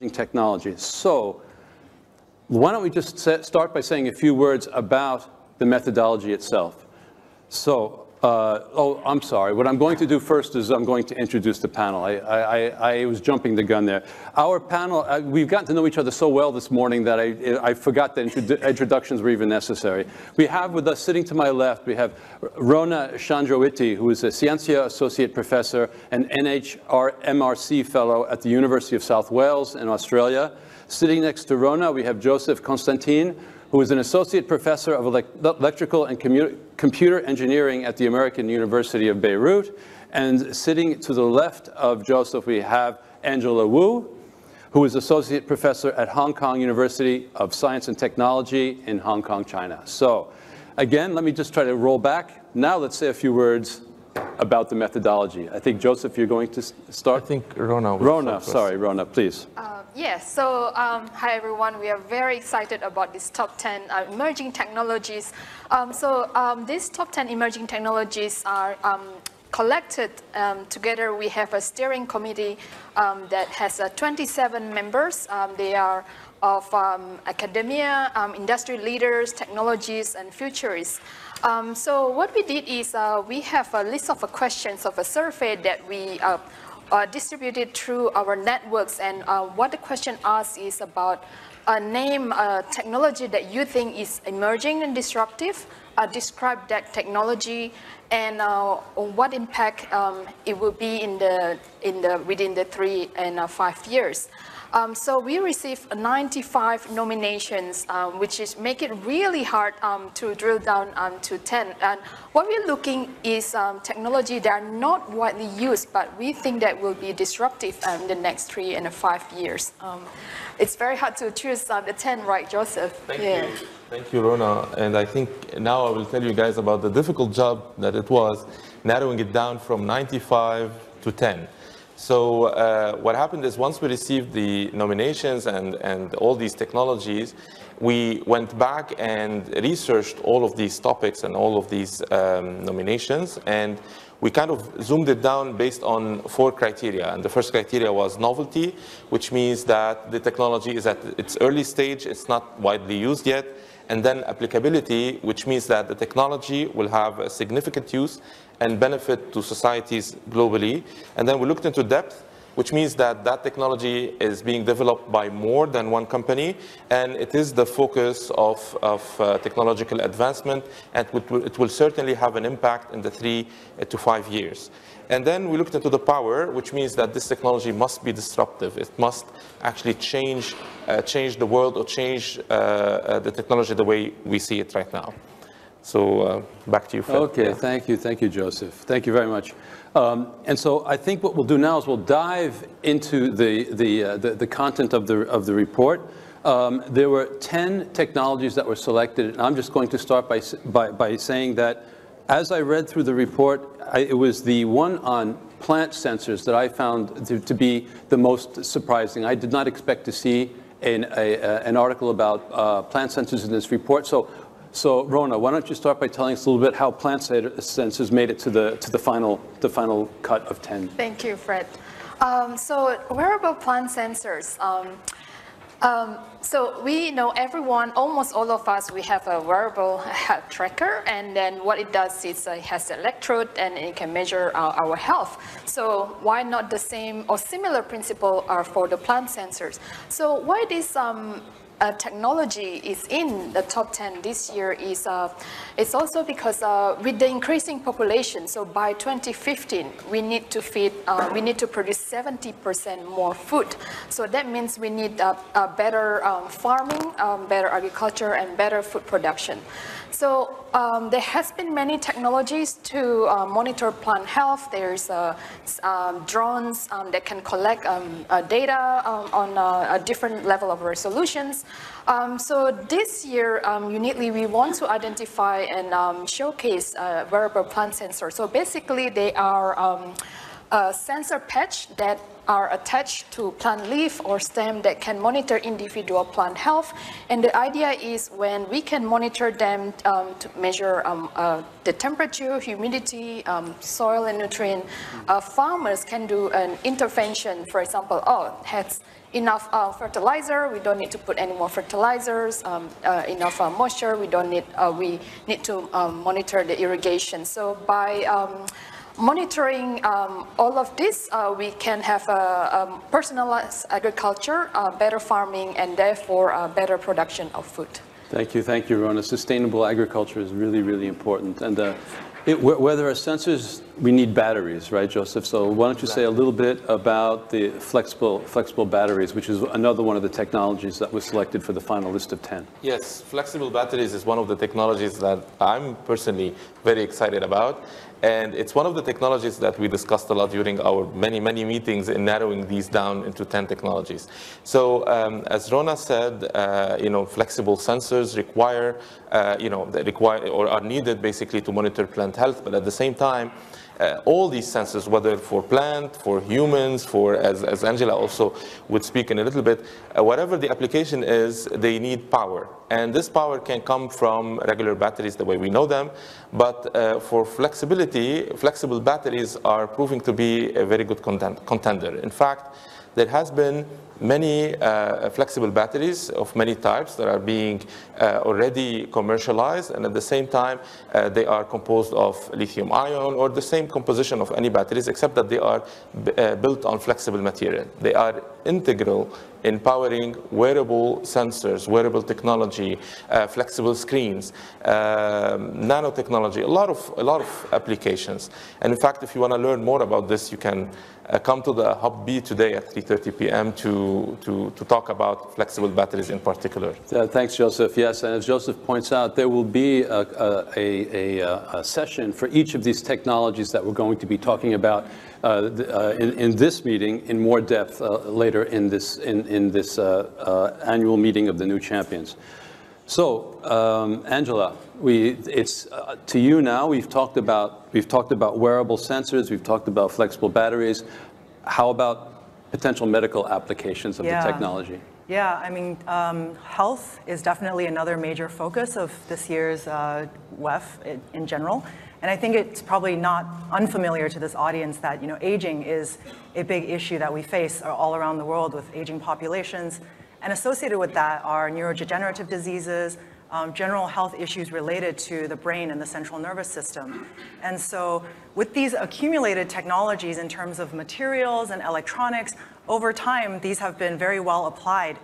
technologies. So why don't we just start by saying a few words about the methodology itself. So, oh, I'm sorry. What I'm going to do first is I'm going to introduce the panel. I was jumping the gun there. Our panel, we've gotten to know each other so well this morning that I forgot that introductions were even necessary. We have with us, sitting to my left, we have Rona Chandrawiti, who is a Ciencia Associate Professor and NHRMRC Fellow at the University of South Wales in Australia. Sitting next to Rona, we have Joseph Constantine, who is an associate professor of electrical and computer engineering at the American University of Beirut. And sitting to the left of Joseph, we have Angela Wu, who is associate professor at Hong Kong University of Science and Technology in Hong Kong, China. So again, let me just try to roll back. Now let's say a few words about the methodology. I think, Joseph, you're going to start? I think Rona. Rona, sorry, Rona, please. Yes, so hi everyone. We are very excited about this top 10 emerging technologies. These top 10 emerging technologies are collected together. We have a steering committee that has 27 members. They are of academia, industry leaders, technologies, and futurists. So what we did is we have a list of questions of a survey that we distributed through our networks, and what the question asks is about name a technology that you think is emerging and disruptive, describe that technology, and what impact it will be within the 3 and 5 years. So we received 95 nominations, which is make it really hard to drill down to 10. And what we're looking is technology that are not widely used, but we think that will be disruptive in the next 3 and 5 years. It's very hard to choose the 10, right, Joseph? Thank you. Thank you, Rona. And I think now I will tell you guys about the difficult job that it was narrowing it down from 95 to 10. So what happened is once we received the nominations and all these technologies, we went back and researched all of these topics and all of these nominations, and we kind of zoomed it down based on 4 criteria. And the first criteria was novelty, which means that the technology is at its early stage, it's not widely used yet. And then applicability, which means that the technology will have a significant use and benefit to societies globally. And then we looked into depth, which means that that technology is being developed by more than one company, and it is the focus of technological advancement, and it will certainly have an impact in the 3 to 5 years. And then we looked into the power, which means that this technology must be disruptive. It must actually change the world or change the technology the way we see it right now. So back to you, Fred. Okay, thank you, Joseph. Thank you very much. And so I think what we'll do now is we'll dive into the content of the report. There were 10 technologies that were selected, and I'm just going to start by saying that as I read through the report, it was the one on plant sensors that I found to be the most surprising. I did not expect to see an article about plant sensors in this report. So Rona, why don't you start by telling us a little bit how plant sensors made it to the final cut of 10? Thank you, Fred. So wearable plant sensors. So we know everyone, almost all of us, we have a wearable health tracker, and then what it does is it has an electrode and it can measure our health. So why not the same or similar principle for the plant sensors? So why this technology is in the top 10 this year is it's also because with the increasing population, so by 2015 we need to produce 70% more food. So that means we need better farming, better agriculture, and better food production. So there has been many technologies to monitor plant health. There's drones that can collect data on a different level of resolutions. So this year, uniquely, we want to identify and showcase wearable plant sensors. So basically, they are a sensor patch that are attached to plant leaf or stem that can monitor individual plant health. And the idea is when we can monitor them to measure the temperature, humidity, soil and nutrient, farmers can do an intervention. For example, has enough fertilizer, we don't need to put any more fertilizers, enough moisture, we need to monitor the irrigation. So by monitoring all of this, we can have a personalized agriculture, better farming, and therefore better production of food. Thank you, Rona. Sustainable agriculture is really, really important. And where there are sensors, we need batteries, right, Joseph? So why don't you say a little bit about the flexible batteries, which is another one of the technologies that was selected for the final list of 10. Yes, flexible batteries is one of the technologies that I'm personally very excited about. And it's one of the technologies that we discussed a lot during our many meetings in narrowing these down into 10 technologies. So as Rona said, flexible sensors require, or are needed basically to monitor plant health, but at the same time, all these sensors, whether for plant, for humans, for, as Angela also would speak in a little bit, whatever the application is, they need power. And this power can come from regular batteries the way we know them, but for flexibility, flexible batteries are proving to be a very good contender. In fact, there has been many flexible batteries of many types that are being already commercialized, and at the same time they are composed of lithium ion or the same composition of any batteries, except that they are built on flexible material. They are integral in powering wearable sensors, wearable technology, flexible screens, nanotechnology, a lot of applications. And in fact, if you want to learn more about this, you can come to the Hub B today at 3:30 p.m. to talk about flexible batteries in particular. Thanks, Joseph. Yes, and as Joseph points out, there will be a session for each of these technologies that we're going to be talking about in this meeting in more depth later in this annual meeting of the new champions. So, Angela, it's to you now. We've talked about wearable sensors. We've talked about flexible batteries. How about potential medical applications of the technology? Yeah, I mean, health is definitely another major focus of this year's WEF in general. And I think it's probably not unfamiliar to this audience that, aging is a big issue that we face all around the world with aging populations. And associated with that are neurodegenerative diseases, general health issues related to the brain and the central nervous system. And so with these accumulated technologies in terms of materials and electronics, over time, these have been very well applied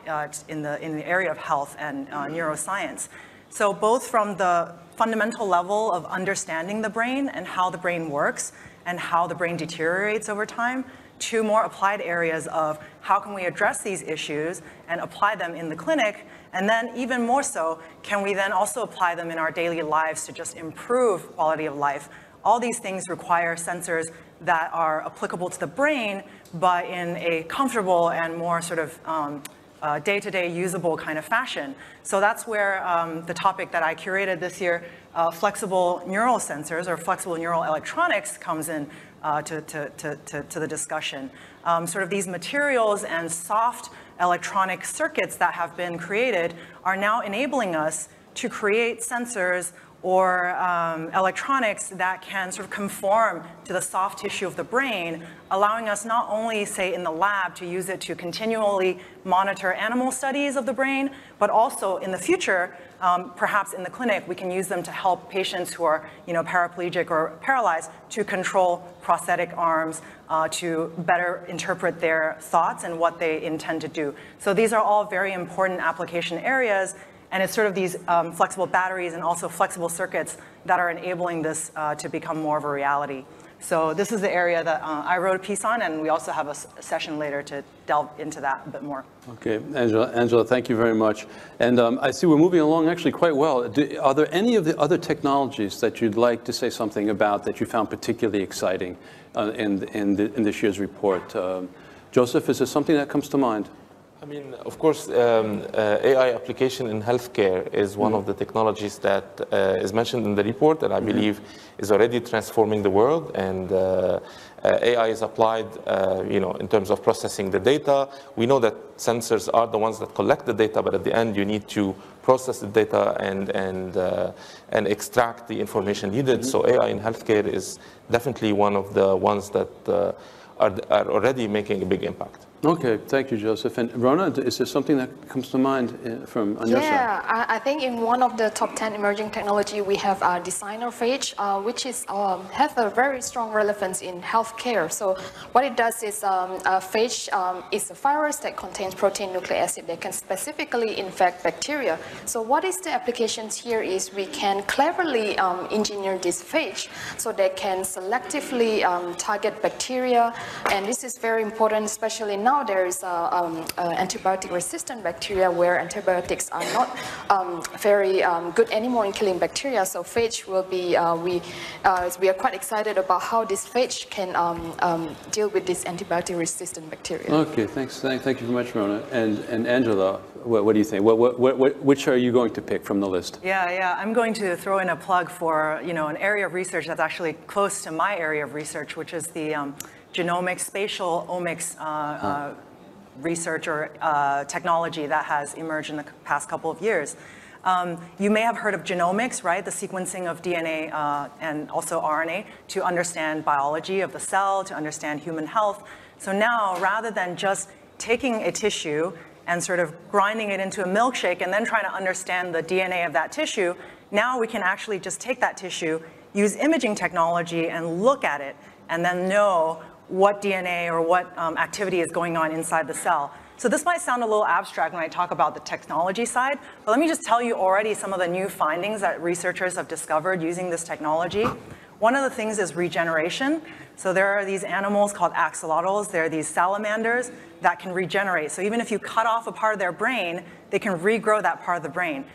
in the area of health and neuroscience. So both from the fundamental level of understanding the brain and how the brain works and how the brain deteriorates over time, to more applied areas of how can we address these issues and apply them in the clinic, and then even more so, can we then also apply them in our daily lives to just improve quality of life? All these things require sensors that are applicable to the brain, but in a comfortable and more sort of day-to-day usable kind of fashion. So that's where the topic that I curated this year, flexible neural sensors or flexible neural electronics, comes in to the discussion. Sort of these materials and soft electronic circuits that have been created are now enabling us to create sensors or electronics that can sort of conform to the soft tissue of the brain, allowing us not only, say, in the lab to use it to continually monitor animal studies of the brain, but also in the future, perhaps in the clinic, we can use them to help patients who are paraplegic or paralyzed to control prosthetic arms, to better interpret their thoughts and what they intend to do. So these are all very important application areas. And it's sort of these flexible batteries and also flexible circuits that are enabling this to become more of a reality. So this is the area that I wrote a piece on, and we also have a session later to delve into that a bit more. Okay, Angela, thank you very much. And I see we're moving along actually quite well. Are there any of the other technologies that you'd like to say something about that you found particularly exciting in this year's report? Joseph, is there something that comes to mind? I mean, of course, AI application in healthcare is one of the technologies that is mentioned in the report that I believe is already transforming the world. And AI is applied, in terms of processing the data. We know that sensors are the ones that collect the data, but at the end, you need to process the data and extract the information needed. So AI in healthcare is definitely one of the ones that are already making a big impact. Okay, thank you, Joseph. And Rona, is there something that comes to mind on your side? Yeah, I think in one of the top 10 emerging technology, we have designer phage, which is have a very strong relevance in healthcare. So what it does is phage is a virus that contains protein nucleic acid that can specifically infect bacteria. So what is the applications here is we can cleverly engineer this phage so they can selectively target bacteria, and this is very important, especially now there is antibiotic-resistant bacteria where antibiotics are not very good anymore in killing bacteria. So phage will be, we are quite excited about how this phage can deal with this antibiotic-resistant bacteria. Okay, thanks. Thank you very much, Rona. And Angela, what do you think? Which are you going to pick from the list? Yeah. I'm going to throw in a plug for an area of research that's actually close to my area of research, which is the genomics, spatial omics research or technology that has emerged in the past couple of years. You may have heard of genomics, right? The sequencing of DNA and also RNA to understand biology of the cell, to understand human health. So now, rather than just taking a tissue and sort of grinding it into a milkshake and then trying to understand the DNA of that tissue, now we can actually just take that tissue, use imaging technology and look at it, and then know what DNA or what activity is going on inside the cell. So this might sound a little abstract when I talk about the technology side, but let me just tell you already some of the new findings that researchers have discovered using this technology. One of the things is regeneration. So there are these animals called axolotls. They're these salamanders that can regenerate. So even if you cut off a part of their brain, they can regrow that part of the brain.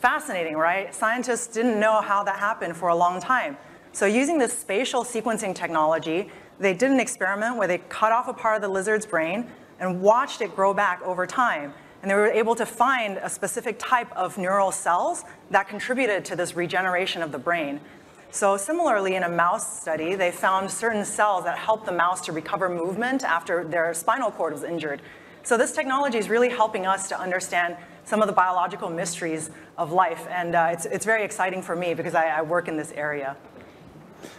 Fascinating, right? Scientists didn't know how that happened for a long time. So using this spatial sequencing technology, they did an experiment where they cut off a part of the lizard's brain and watched it grow back over time. And they were able to find a specific type of neural cells that contributed to this regeneration of the brain. So similarly, in a mouse study, they found certain cells that helped the mouse to recover movement after their spinal cord was injured. So this technology is really helping us to understand some of the biological mysteries of life. And it's very exciting for me because I work in this area.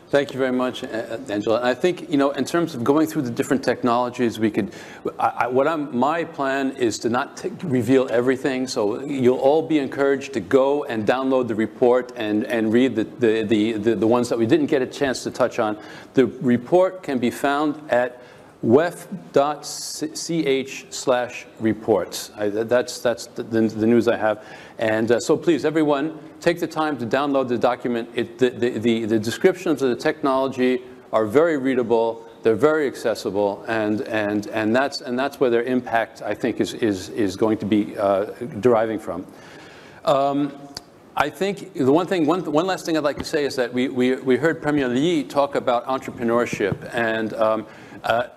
Thank you very much, Angela. And I think, in terms of going through the different technologies, we could, my plan is to not reveal everything. So you'll all be encouraged to go and download the report and read the ones that we didn't get a chance to touch on. The report can be found at wef.ch/reports. That's the news I have. And so please, everyone, take the time to download the document. The descriptions of the technology are very readable. They're very accessible, and that's where their impact, I think, is going to be deriving from. I think the one last thing I'd like to say is that we heard Premier Lee talk about entrepreneurship, and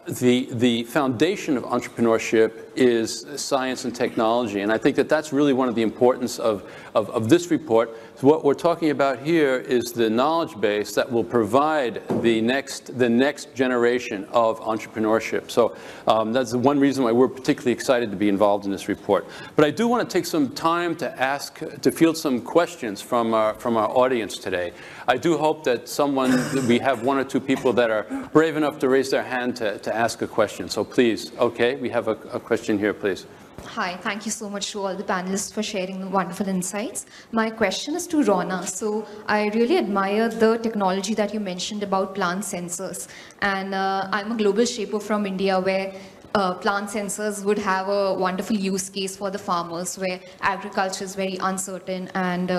the foundation of entrepreneurship is science and technology, and I think that that's really one of the importance of this report. So what we're talking about here is the knowledge base that will provide the next generation of entrepreneurship. So that's one reason why we're particularly excited to be involved in this report. But I do want to take some time to field some questions from our audience today. I do hope that we have one or two people that are brave enough to raise their hand to ask a question. So please, okay, we have a question here, please. Hi, thank you so much to all the panelists for sharing the wonderful insights. My question is to Rona. So I really admire the technology that you mentioned about plant sensors. And I'm a global shaper from India where plant sensors would have a wonderful use case for the farmers where agriculture is very uncertain and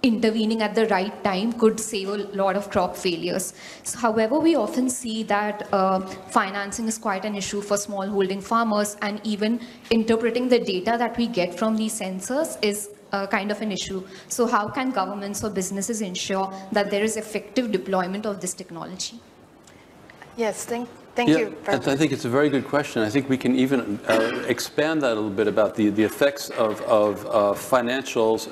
intervening at the right time could save a lot of crop failures. So, however, we often see that financing is quite an issue for smallholding farmers, and even interpreting the data that we get from these sensors is kind of an issue. So how can governments or businesses ensure that there is effective deployment of this technology? Yes, Thank you. I think it's a very good question. I think we can even expand that a little bit about the effects of financials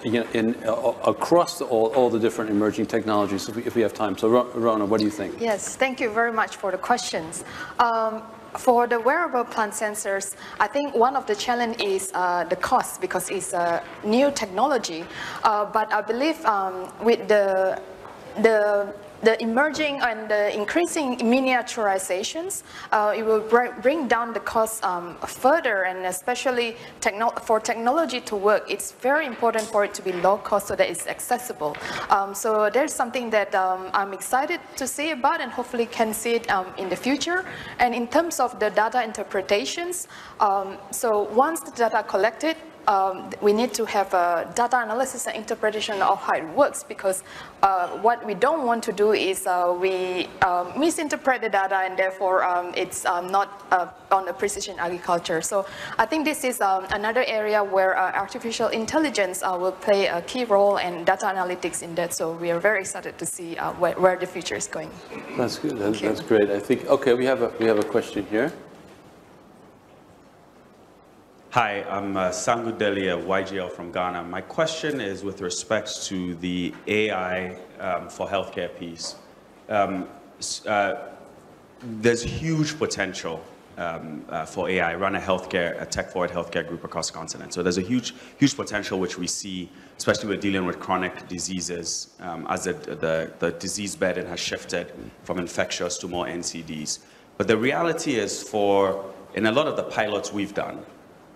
across all the different emerging technologies if we have time. So Rona, what do you think? Yes, thank you very much for the questions. For the wearable plant sensors, I think one of the challenge is the cost because it's a new technology. But I believe with the emerging and the increasing miniaturizations, it will bring down the cost further, and especially for technology to work, it's very important for it to be low cost so that it's accessible. So there's something that I'm excited to see about and hopefully can see it in the future. And in terms of the data interpretations, so once the data collected, we need to have a data analysis and interpretation of how it works, because what we don't want to do is we misinterpret the data and therefore it's not on the precision agriculture. So I think this is another area where artificial intelligence will play a key role, and data analytics in that. So we are very excited to see where the future is going. That's good. That's great. I think, okay, we have a question here. Hi, I'm Sangu Delia, YGL from Ghana. My question is with respect to the AI for healthcare piece. There's huge potential for AI. I run a tech-forward healthcare group across the continent. So there's a huge potential which we see, especially with dealing with chronic diseases, as the disease burden has shifted from infectious to more NCDs. But the reality is in a lot of the pilots we've done,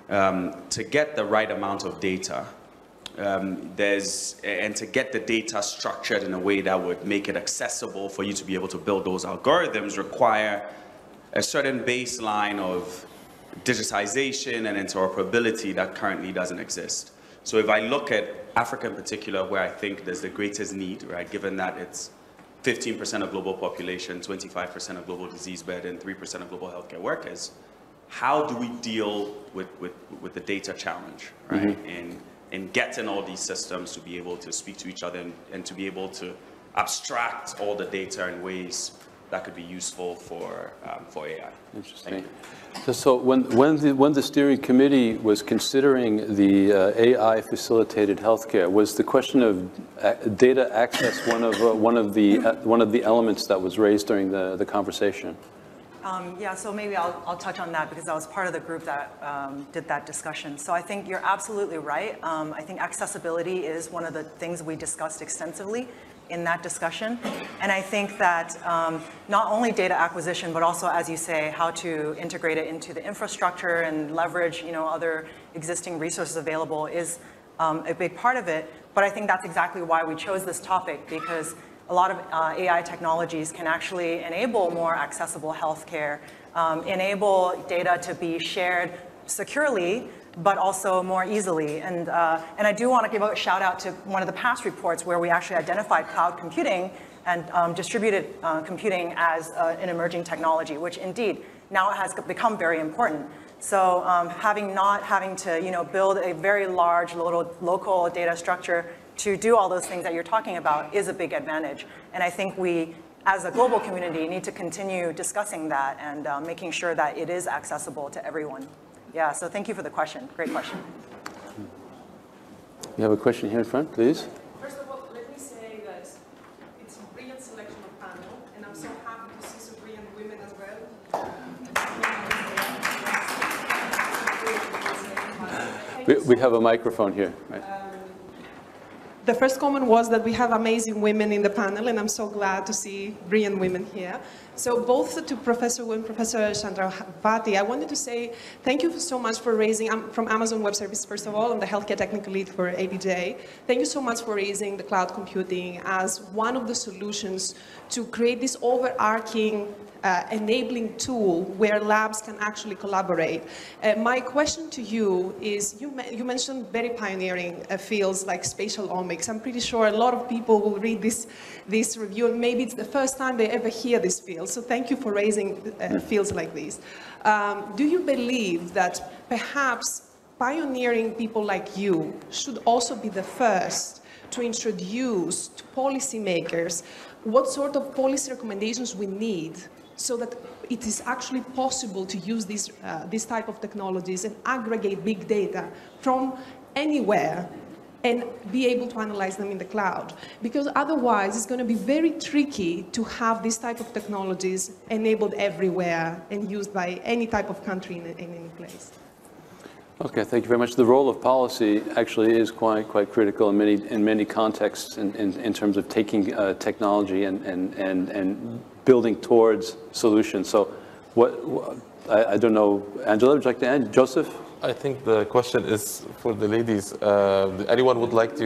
to get the right amount of data, and to get the data structured in a way that would make it accessible for you to be able to build those algorithms require a certain baseline of digitization and interoperability that currently doesn't exist. So if I look at Africa in particular, where I think there's the greatest need, right, given that it's 15% of global population, 25% of global disease burden, 3% of global healthcare workers, how do we deal with the data challenge, right? Mm-hmm. And getting all these systems to be able to speak to each other and to be able to abstract all the data in ways that could be useful for AI. Interesting. So when the steering committee was considering the AI-facilitated healthcare, was the question of data access one of the elements that was raised during the conversation? Yeah, so maybe I'll touch on that because I was part of the group that did that discussion. So I think you're absolutely right. I think accessibility is one of the things we discussed extensively in that discussion. And I think that not only data acquisition, but also, as you say, how to integrate it into the infrastructure and leverage, other existing resources available is a big part of it. But I think that's exactly why we chose this topic, because a lot of AI technologies can actually enable more accessible healthcare, enable data to be shared securely, but also more easily. And I do want to give a shout out to one of the past reports where we actually identified cloud computing and distributed computing as an emerging technology, which indeed now has become very important. So not having to build a very large local data structure to do all those things that you're talking about is a big advantage. And I think we, as a global community, need to continue discussing that and making sure that it is accessible to everyone. Yeah, so thank you for the question. Great question. You have a question here in front, please. First of all, let me say that it's a brilliant selection of panel, and I'm so happy to see so brilliant women as well. We have a microphone here, right? The first comment was that we have amazing women in the panel, and I'm so glad to see brilliant women here. So both to Professor Wu and Professor Chandravati, I wanted to say thank you so much for raising, I'm from Amazon Web Services, first of all. I'm the healthcare technical lead for ABJ. Thank you so much for raising the cloud computing as one of the solutions to create this overarching enabling tool where labs can actually collaborate. My question to you is, you mentioned very pioneering fields like spatial omics. I'm pretty sure a lot of people will read this review, and maybe it's the first time they ever hear this field. So thank you for raising fields like these. Do you believe that perhaps pioneering people like you should also be the first to introduce to policymakers what sort of policy recommendations we need so that it is actually possible to use this type of technologies and aggregate big data from anywhere and be able to analyze them in the cloud. Because otherwise, it's going to be very tricky to have this type of technologies enabled everywhere and used by any type of country in any place. Okay, thank you very much. The role of policy actually is quite critical in many contexts in terms of taking technology and building towards solutions. So I don't know, Angela, would you like to end? Joseph? I think the question is for the ladies. Anyone would like to?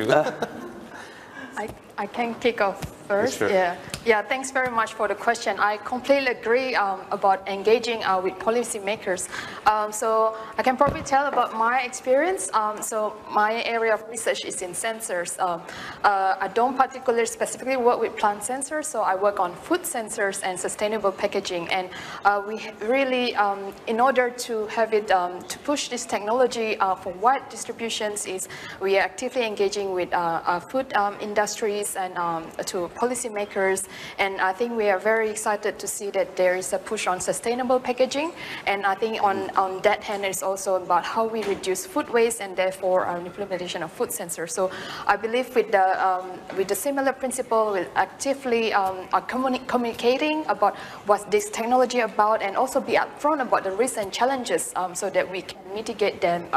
I can kick off first. Sure. Yeah. Thanks very much for the question. I completely agree about engaging with policymakers. So I can probably tell about my experience. So my area of research is in sensors. I don't particularly specifically work with plant sensors, so I work on food sensors and sustainable packaging. And we really, in order to have it, to push this technology for wide distributions, is we are actively engaging with food industries and to policymakers, and I think we are very excited to see that there is a push on sustainable packaging, and I think on that hand it's also about how we reduce food waste and therefore implementation of food sensors. So I believe with the similar principle, we're actively communicating about what this technology about, and also be upfront about the risks and challenges so that we can mitigate them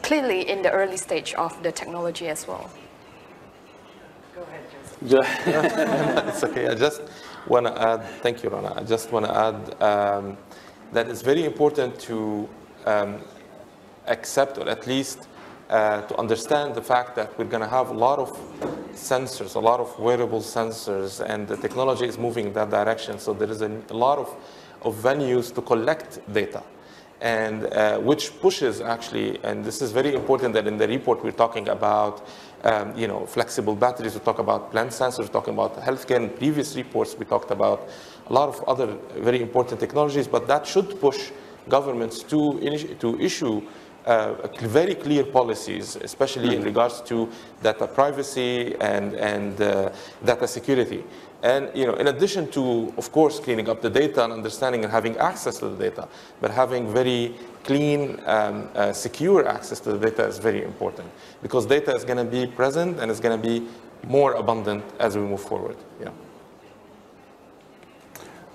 clearly in the early stage of the technology as well. It's okay. I just want to add, thank you, Rana. I just want to add that it's very important to accept, or at least to understand the fact that we're going to have a lot of sensors, a lot of wearable sensors, and the technology is moving in that direction. So there is a lot of venues to collect data, and which pushes actually, and this is very important that in the report we're talking about flexible batteries, we talk about plant sensors, we talk about healthcare. In previous reports, we talked about a lot of other very important technologies, but that should push governments to issue very clear policies, especially in regards to data privacy and data security. And in addition to, of course, cleaning up the data and understanding and having access to the data, but having very clean, secure access to the data is very important, because data is going to be present and it's going to be more abundant as we move forward. Yeah.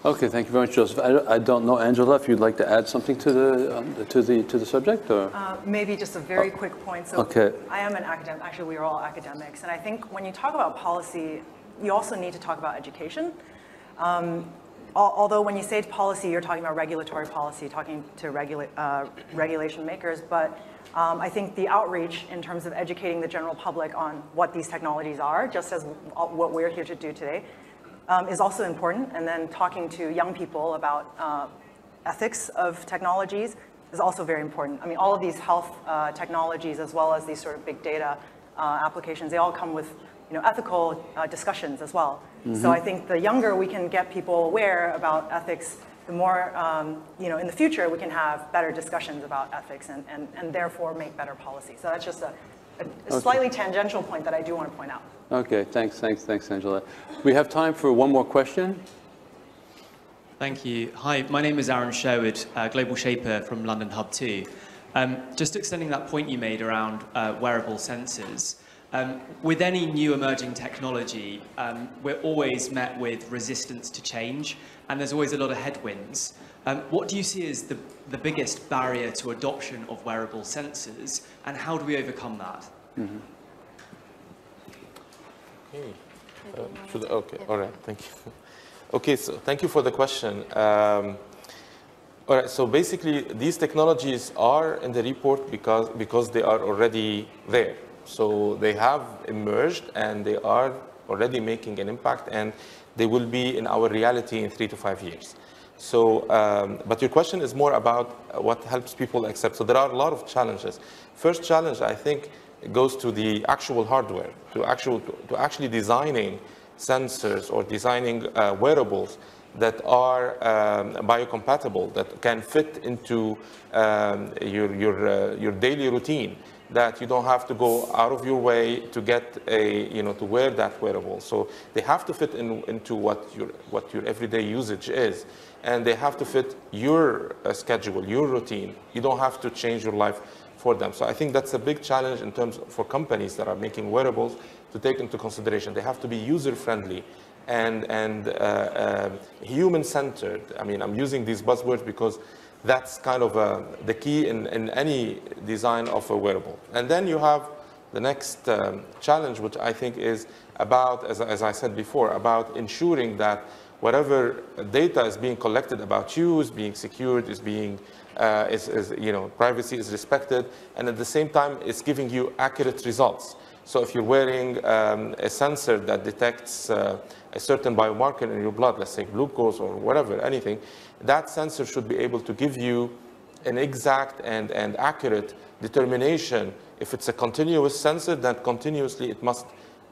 Okay, thank you very much, Joseph. I don't know, Angela, if you'd like to add something to the subject, or maybe just a very quick point. So okay. I am an academic. Actually, we are all academics, and I think when you talk about policy, you also need to talk about education. Although when you say policy, you're talking about regulatory policy, talking to regulation makers, but I think the outreach in terms of educating the general public on what these technologies are, just as what we're here to do today, is also important. And then talking to young people about ethics of technologies is also very important. I mean, all of these health technologies, as well as these sort of big data applications, they all come with ethical discussions as well. Mm-hmm. So I think the younger we can get people aware about ethics, the more, in the future we can have better discussions about ethics and therefore make better policy. So that's just a slightly tangential point that I do want to point out. Okay, thanks, Angela. We have time for one more question. Thank you. Hi, my name is Aaron Sherwood, Global Shaper from London Hub 2. Just extending that point you made around wearable sensors. With any new emerging technology, we're always met with resistance to change, and there's always a lot of headwinds. What do you see as the biggest barrier to adoption of wearable sensors, and how do we overcome that? Mm-hmm. Okay, all right, thank you. Okay, so thank you for the question. All right, so basically these technologies are in the report because they are already there. So they have emerged and they are already making an impact, and they will be in our reality in 3 to 5 years. So, but your question is more about what helps people accept. So there are a lot of challenges. First challenge, I think, goes to the actual hardware, to actually designing sensors or designing wearables that are biocompatible, that can fit into your daily routine. that you don't have to go out of your way to get a, to wear that wearable. So they have to fit into what your everyday usage is. And they have to fit your schedule, your routine. You don't have to change your life for them. So I think that's a big challenge in terms for companies that are making wearables to take into consideration. They have to be user-friendly and human-centered. I mean, I'm using these buzzwords because that's kind of the key in any design of a wearable. And then you have the next challenge, which I think is about, as I said before, about ensuring that whatever data is being collected about you is being secured, is being, privacy is respected, and at the same time, it's giving you accurate results. So if you're wearing a sensor that detects a certain biomarker in your blood, let's say glucose or whatever, anything, that sensor should be able to give you an exact and accurate determination. If it's a continuous sensor, then continuously it must,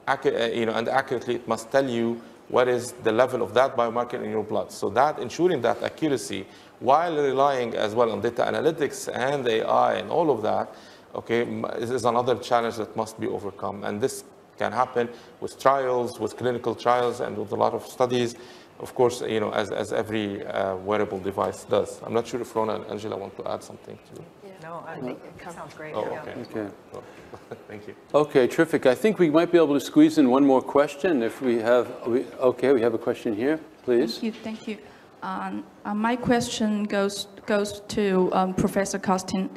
and accurately it must tell you what is the level of that biomarker in your blood. So that ensuring that accuracy, while relying as well on data analytics and AI and all of that, okay, is another challenge that must be overcome. And this can happen with trials, with clinical trials, and with a lot of studies, of course, as every wearable device does. I'm not sure if Rona and Angela want to add something to. No, I think it sounds great. Oh, yeah. okay. Well, thank you. Okay, terrific. I think we might be able to squeeze in one more question if we have. Okay, we have a question here, please. Thank you. My question goes to Professor Constantin,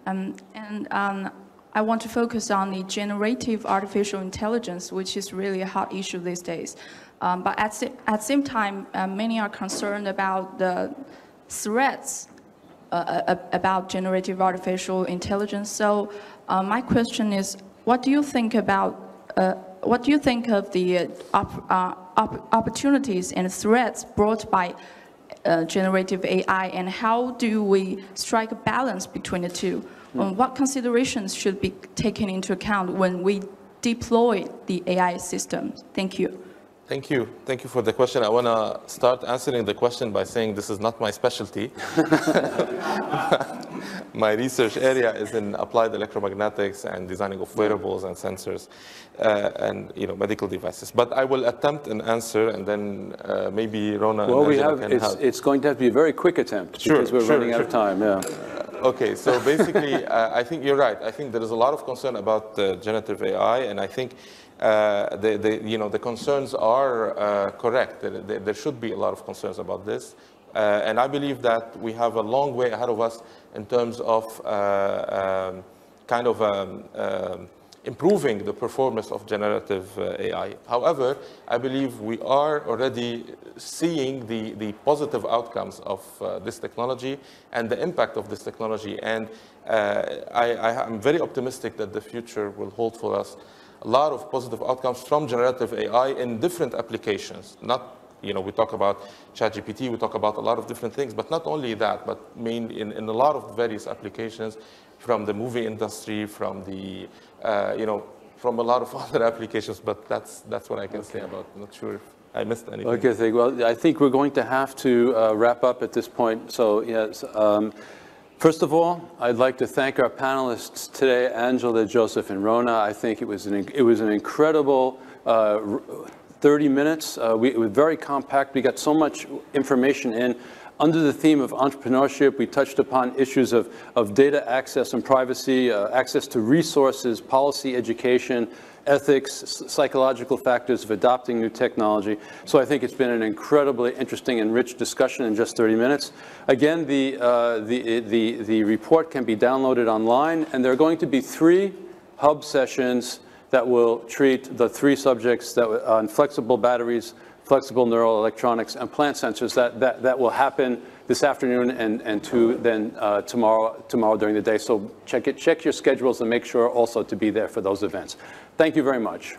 and I want to focus on the generative artificial intelligence, which is really a hot issue these days. But at the same time, many are concerned about the threats about generative artificial intelligence. So my question is, what do you think of the opportunities and threats brought by generative AI, and how do we strike a balance between the two? What considerations should be taken into account when we deploy the AI system? Thank you. Thank you. Thank you for the question. I want to start answering the question by saying this is not my specialty. My research area is in applied electromagnetics and designing of wearables and sensors and medical devices. But I will attempt an answer, and then maybe Rona and Angela can help. It's going to have to be a very quick attempt because we're running out of time. Yeah. Okay, so basically, I think you're right. I think there is a lot of concern about generative AI, and I think the concerns are correct. There should be a lot of concerns about this. And I believe that we have a long way ahead of us in terms of improving the performance of generative AI. However, I believe we are already seeing the positive outcomes of this technology and the impact of this technology. And I'm very optimistic that the future will hold for us a lot of positive outcomes from generative AI in different applications. Not, we talk about ChatGPT, we talk about a lot of different things, but not only that, but mainly in a lot of various applications, from the movie industry, from the, from a lot of other applications. But that's what I can say about. I'm not sure if I missed anything. Okay, well, I think we're going to have to wrap up at this point. So yes. First of all, I'd like to thank our panelists today, Angela, Joseph, and Rona. I think it was an incredible 30 minutes. It was very compact. We got so much information in. Under the theme of entrepreneurship, we touched upon issues of data access and privacy, access to resources, policy, education, ethics, psychological factors of adopting new technology. So I think it's been an incredibly interesting and rich discussion in just 30 minutes. Again, the report can be downloaded online, and there are going to be 3 hub sessions that will treat the 3 subjects that on flexible batteries, flexible neural electronics, and plant sensors that will happen this afternoon and then tomorrow during the day. So check your schedules and make sure also to be there for those events. Thank you very much.